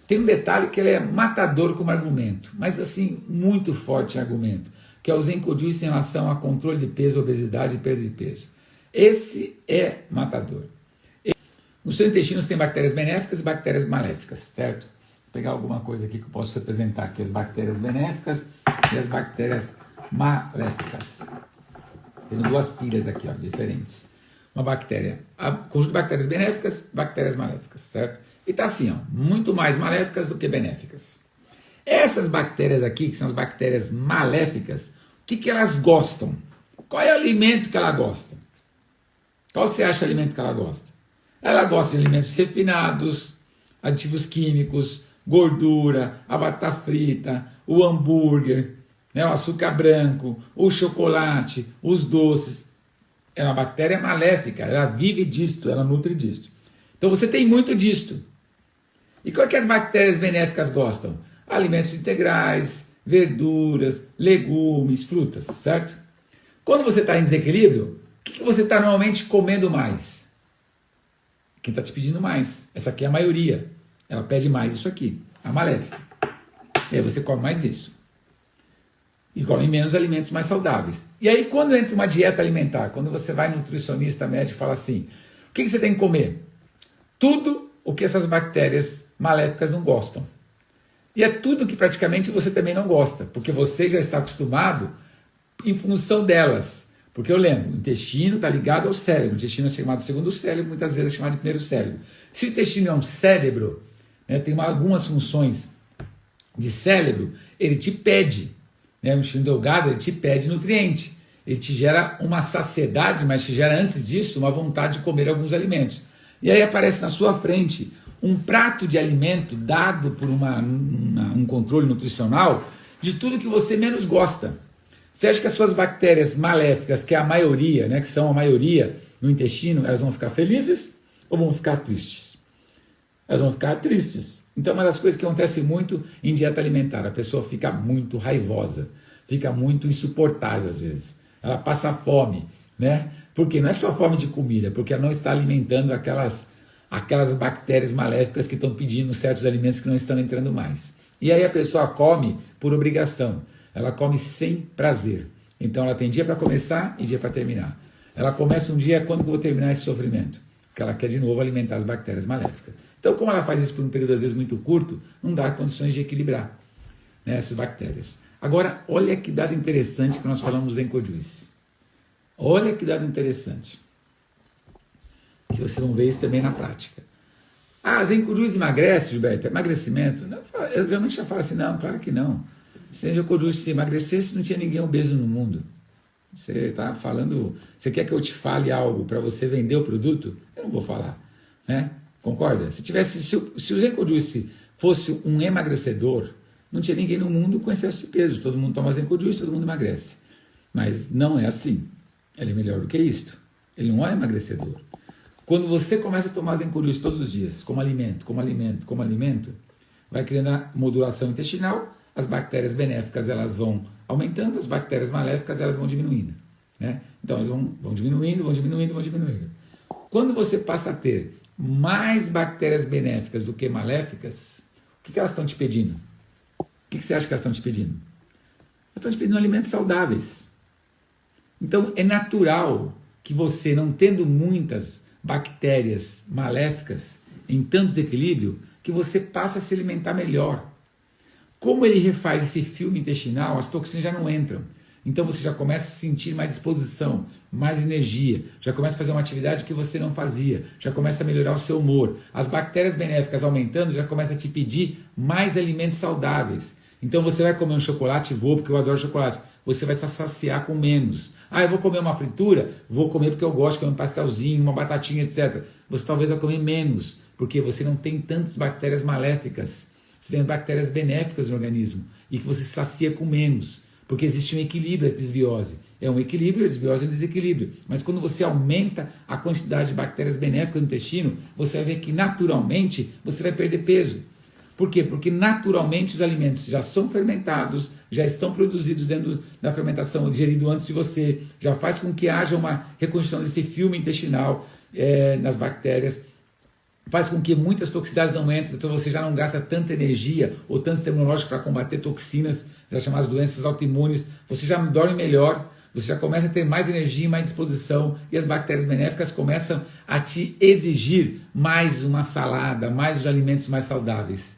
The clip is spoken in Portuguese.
tem um detalhe que ele é matador como argumento, mas assim, muito forte argumento, que é o Zenko Juice em relação a controle de peso, obesidade e perda de peso. Esse é matador. No seu intestino você tem bactérias benéficas e bactérias maléficas, certo? Vou pegar alguma coisa aqui que eu posso representar aqui, as bactérias benéficas e as bactérias maléficas. Tem duas pilhas aqui, ó, diferentes. Uma bactéria, conjunto de bactérias benéficas, bactérias maléficas, certo? E tá assim, ó, muito mais maléficas do que benéficas. Essas bactérias aqui, que são as bactérias maléficas, o que elas gostam? Qual é o alimento que ela gosta? Qual você acha o alimento que ela gosta? Ela gosta de alimentos refinados, aditivos químicos, gordura, a batata frita, o hambúrguer, né, o açúcar branco, o chocolate, os doces. É uma bactéria maléfica, ela vive disto, ela nutre disto. Então você tem muito disto. E qual é que as bactérias benéficas gostam? Alimentos integrais, verduras, legumes, frutas, certo? Quando você está em desequilíbrio, o que você está normalmente comendo mais? Quem está te pedindo mais. Essa aqui é a maioria. Ela pede mais isso aqui, a maléfica. E aí você come mais isso. E come menos alimentos mais saudáveis. E aí quando entra uma dieta alimentar, quando você vai no nutricionista médico e fala assim, o que você tem que comer? Tudo o que essas bactérias maléficas não gostam. E é tudo que praticamente você também não gosta, porque você já está acostumado em função delas. Porque eu lembro, o intestino está ligado ao cérebro. O intestino é chamado de segundo cérebro, muitas vezes é chamado de primeiro cérebro. Se o intestino é um cérebro, né, tem algumas funções de cérebro, ele te pede, né, o intestino delgado, ele te pede nutriente. Ele te gera uma saciedade, mas te gera antes disso uma vontade de comer alguns alimentos. E aí aparece na sua frente um prato de alimento dado por um controle nutricional de tudo que você menos gosta. Você acha que as suas bactérias maléficas, que é a maioria, né, que são a maioria no intestino, elas vão ficar felizes ou vão ficar tristes? Elas vão ficar tristes. Então, uma das coisas que acontece muito em dieta alimentar, a pessoa fica muito raivosa, fica muito insuportável às vezes. Ela passa fome, né? Porque não é só fome de comida, porque ela não está alimentando aquelas bactérias maléficas que estão pedindo certos alimentos que não estão entrando mais. E aí a pessoa come por obrigação. Ela come sem prazer. Então ela tem dia para começar e dia para terminar. Ela começa um dia, quando eu vou terminar esse sofrimento? Porque ela quer de novo alimentar as bactérias maléficas. Então, como ela faz isso por um período às vezes muito curto, não dá condições de equilibrar, né, essas bactérias. Agora, olha que dado interessante que nós falamos em Zenko Juice. Olha que dado interessante. Que vocês vão ver isso também na prática. Ah, Zenko Juice emagrece, Gilberto? Emagrecimento? Não, eu realmente já falo assim, não, claro que não. Se Zenko Juice se emagrecesse, não tinha ninguém obeso no mundo. Você está falando, você quer que eu te fale algo para você vender o produto? Eu não vou falar, né? Concorda? Se o Zenko Juice fosse um emagrecedor, não tinha ninguém no mundo com excesso de peso. Todo mundo toma Zenko Juice, todo mundo emagrece. Mas não é assim. Ele é melhor do que isto. Ele não é emagrecedor. Quando você começa a tomar Zenko Juice todos os dias, como alimento, vai criando a modulação intestinal, as bactérias benéficas elas vão aumentando, as bactérias maléficas elas vão diminuindo, né? Então elas vão diminuindo. Quando você passa a ter mais bactérias benéficas do que maléficas, o que elas estão te pedindo? O que você acha que elas estão te pedindo? Elas estão te pedindo alimentos saudáveis. Então é natural que você, não tendo muitas bactérias maléficas em tanto desequilíbrio, que você passa a se alimentar melhor. Como ele refaz esse filme intestinal, as toxinas já não entram. Então você já começa a sentir mais disposição, mais energia, já começa a fazer uma atividade que você não fazia, já começa a melhorar o seu humor. As bactérias benéficas aumentando, já começa a te pedir mais alimentos saudáveis. Então você vai comer um chocolate, porque eu adoro chocolate. Você vai se saciar com menos. Ah, eu vou comer uma fritura? Vou comer porque eu gosto de comer um pastelzinho, uma batatinha, etc. Você talvez vai comer menos, porque você não tem tantas bactérias maléficas. Você tem bactérias benéficas no organismo e que você se sacia com menos, porque existe um equilíbrio, a desbiose. É um equilíbrio, a desbiose é um desequilíbrio. Mas quando você aumenta a quantidade de bactérias benéficas no intestino, você vai ver que naturalmente você vai perder peso. Por quê? Porque naturalmente os alimentos já são fermentados, já estão produzidos dentro da fermentação, digerido antes de você, já faz com que haja uma reconstrução desse filme intestinal nas bactérias. faz com que muitas toxicidades não entrem, então você já não gasta tanta energia ou tanto sistema imunológico para combater toxinas, já chamadas doenças autoimunes, você já dorme melhor, você já começa a ter mais energia e mais disposição, e as bactérias benéficas começam a te exigir mais uma salada, mais os alimentos mais saudáveis.